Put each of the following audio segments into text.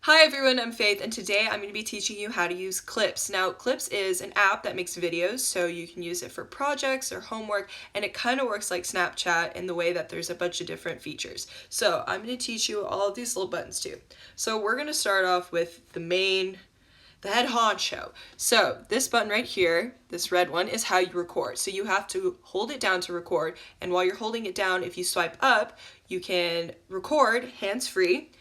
Hi everyone, I'm Faith, and today I'm going to be teaching you how to use Clips. Now, Clips is an app that makes videos, so you can use it for projects or homework, and it kind of works like Snapchat in the way that there's a bunch of different features. So I'm going to teach you all of these little buttons too. So we're going to start off with the head honcho. So this button right here, this red one, is how you record. So you have to hold it down to record, and while you're holding it down, if you swipe up, you can record hands-free.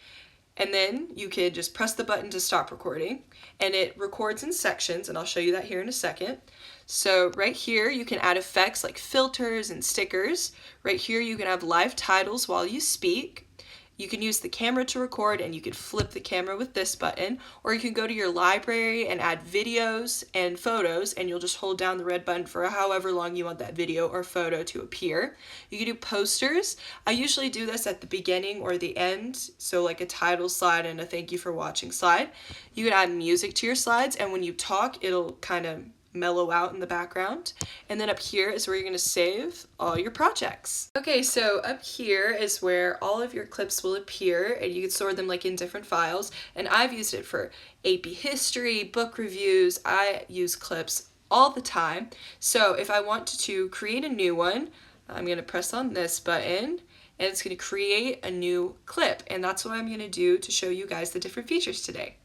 And then you could just press the button to stop recording, and it records in sections, and I'll show you that here in a second. So right here you can add effects like filters and stickers. Right here you can have live titles while you speak. You can use the camera to record, and you could flip the camera with this button, or you can go to your library and add videos and photos, and you'll just hold down the red button for however long you want that video or photo to appear. You can do posters. I usually do this at the beginning or the end, so like a title slide and a thank you for watching slide. You can add music to your slides, and when you talk, it'll kind of mellow out in the background. And then up here is where you're going to save all your projects. Okay, so up here is where all of your clips will appear, and you can store them like in different files. And I've used it for AP history, book reviews. I use Clips all the time. So if I want to create a new one, I'm going to press on this button, and it's going to create a new clip. And that's what I'm going to do to show you guys the different features today.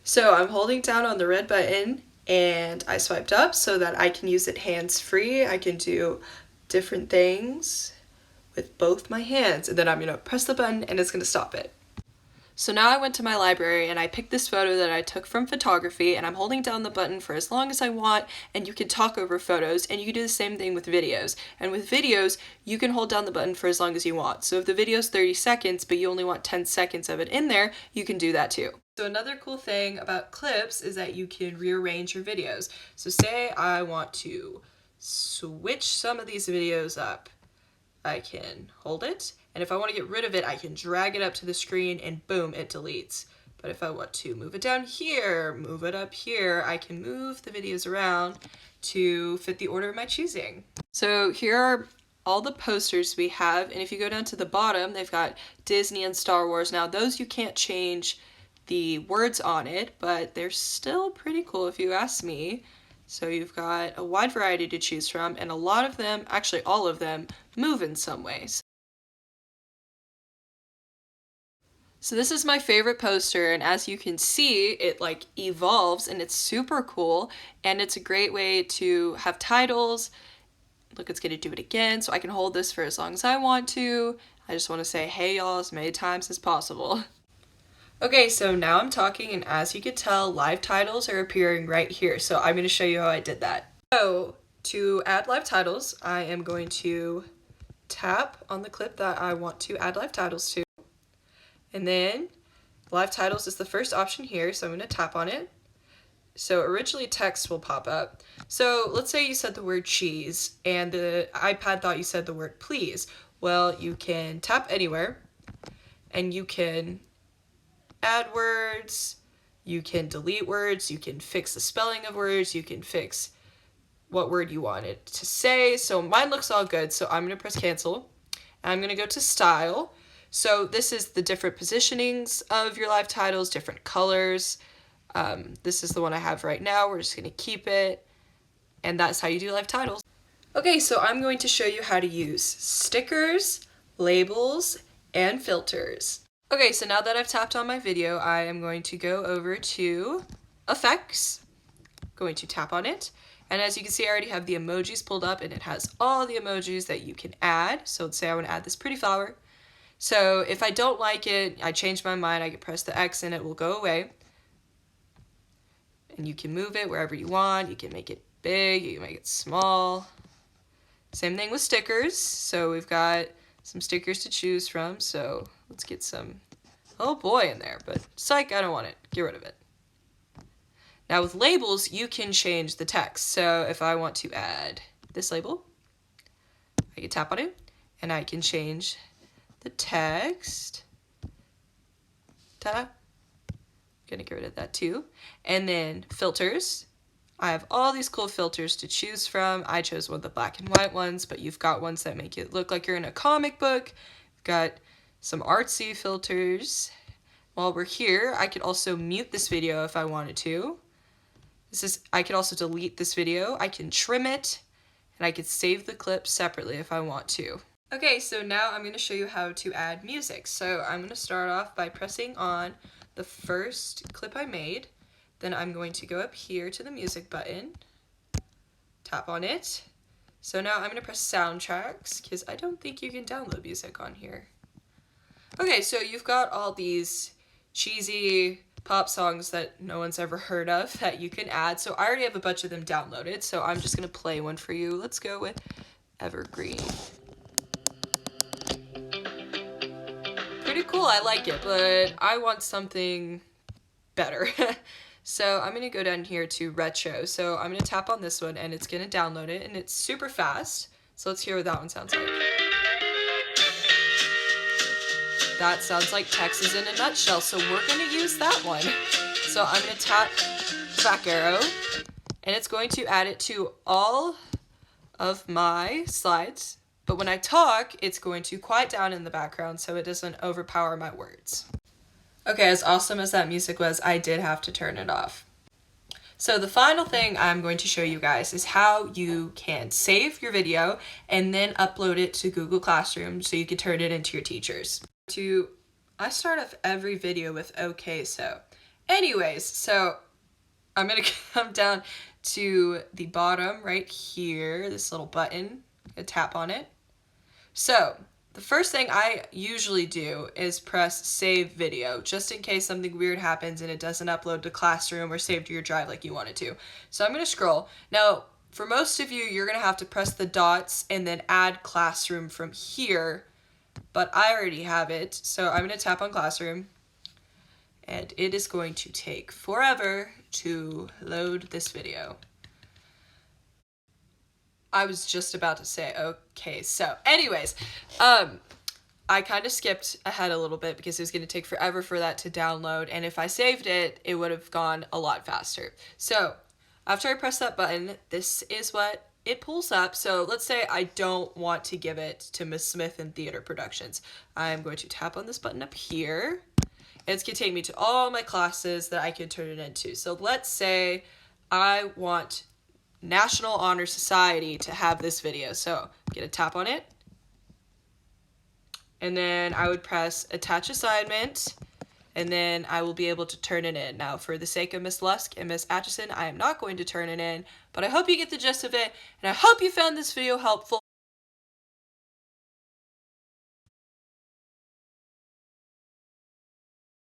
So I'm holding down on the red button, and I swiped up so that I can use it hands-free. I can do different things with both my hands, and then I'm going to press the button and it's going to stop it. So now I went to my library and I picked this photo that I took from photography, and I'm holding down the button for as long as I want, and you can talk over photos, and you can do the same thing with videos. And with videos, you can hold down the button for as long as you want. So if the video is 30 seconds, but you only want 10 seconds of it in there, you can do that too. So another cool thing about Clips is that you can rearrange your videos. So say I want to switch some of these videos up. I can hold it, and if I want to get rid of it, I can drag it up to the screen and boom, it deletes. But if I want to move it down here, move it up here, I can move the videos around to fit the order of my choosing. So here are all the posters we have, and if you go down to the bottom, they've got Disney and Star Wars. Now those you can't change the words on it, but they're still pretty cool if you ask me. So you've got a wide variety to choose from, and a lot of them, actually all of them, move in some ways. So this is my favorite poster, and as you can see, it like evolves, and it's super cool, and it's a great way to have titles. Look, it's gonna do it again, so I can hold this for as long as I want to. I just want to say hey y'all as many times as possible. Okay, so now I'm talking, and as you can tell, live titles are appearing right here. So I'm going to show you how I did that. So to add live titles, I am going to tap on the clip that I want to add live titles to. And then live titles is the first option here, so I'm going to tap on it. So originally text will pop up. So let's say you said the word cheese, and the iPad thought you said the word please. Well, you can tap anywhere, and you can add words, you can delete words, you can fix the spelling of words, you can fix what word you want it to say. So mine looks all good, so I'm going to press cancel. And I'm going to go to style. So this is the different positionings of your live titles, different colors. This is the one I have right now. We're just going to keep it. And that's how you do live titles. Okay, so I'm going to show you how to use stickers, labels, and filters. Okay, so now that I've tapped on my video, I am going to go over to Effects, going to tap on it, and as you can see, I already have the emojis pulled up, and it has all the emojis that you can add. So let's say I want to add this pretty flower. So if I don't like it, I change my mind, I can press the X and it will go away. And you can move it wherever you want, you can make it big, you can make it small. Same thing with stickers, so we've got some stickers to choose from, so let's get some oh boy in there, but psych, I don't want it. Get rid of it. Now with labels, you can change the text. So if I want to add this label, I can tap on it, and I can change the text. Ta-da! Gonna get rid of that too. And then filters. I have all these cool filters to choose from. I chose one of the black and white ones, but you've got ones that make it look like you're in a comic book. You've got some artsy filters. While we're here, I could also mute this video if I wanted to. I could also delete this video, I can trim it, and I could save the clip separately if I want to. Okay, so now I'm going to show you how to add music. So I'm going to start off by pressing on the first clip I made. Then I'm going to go up here to the music button, tap on it. So now I'm going to press soundtracks because I don't think you can download music on here. Okay, so you've got all these cheesy pop songs that no one's ever heard of that you can add. So I already have a bunch of them downloaded, so I'm just going to play one for you. Let's go with Evergreen. Pretty cool, I like it, but I want something better. So I'm going to go down here to retro. So I'm going to tap on this one and it's going to download it, and it's super fast. So let's hear what that one sounds like. That sounds like Texas in a nutshell, so we're going to use that one. So I'm going to tap back arrow, and it's going to add it to all of my slides. But when I talk, it's going to quiet down in the background so it doesn't overpower my words. Okay, as awesome as that music was, I did have to turn it off. So the final thing I'm going to show you guys is how you can save your video and then upload it to Google Classroom so you can turn it into your teachers. I start off every video with okay, so. Anyways, so I'm gonna come down to the bottom right here, this little button, tap on it. So the first thing I usually do is press save video, just in case something weird happens and it doesn't upload to Classroom or save to your drive like you want it to. So I'm gonna scroll. Now, for most of you, you're gonna have to press the dots and then add Classroom from here, but I already have it. So I'm gonna tap on Classroom, and it is going to take forever to load this video. I was just about to say, okay, so anyways, I kind of skipped ahead a little bit because it was going to take forever for that to download, and if I saved it, it would have gone a lot faster. So after I press that button, this is what it pulls up. So let's say I don't want to give it to Miss Smith in Theater Productions. I'm going to tap on this button up here. It's going to take me to all my classes that I can turn it into. So let's say I want National Honor Society to have this video. So I'm going to tap on it. And then I would press attach assignment, and then I will be able to turn it in. Now, for the sake of Miss Lusk and Miss Atchison, I am not going to turn it in, but I hope you get the gist of it, and I hope you found this video helpful.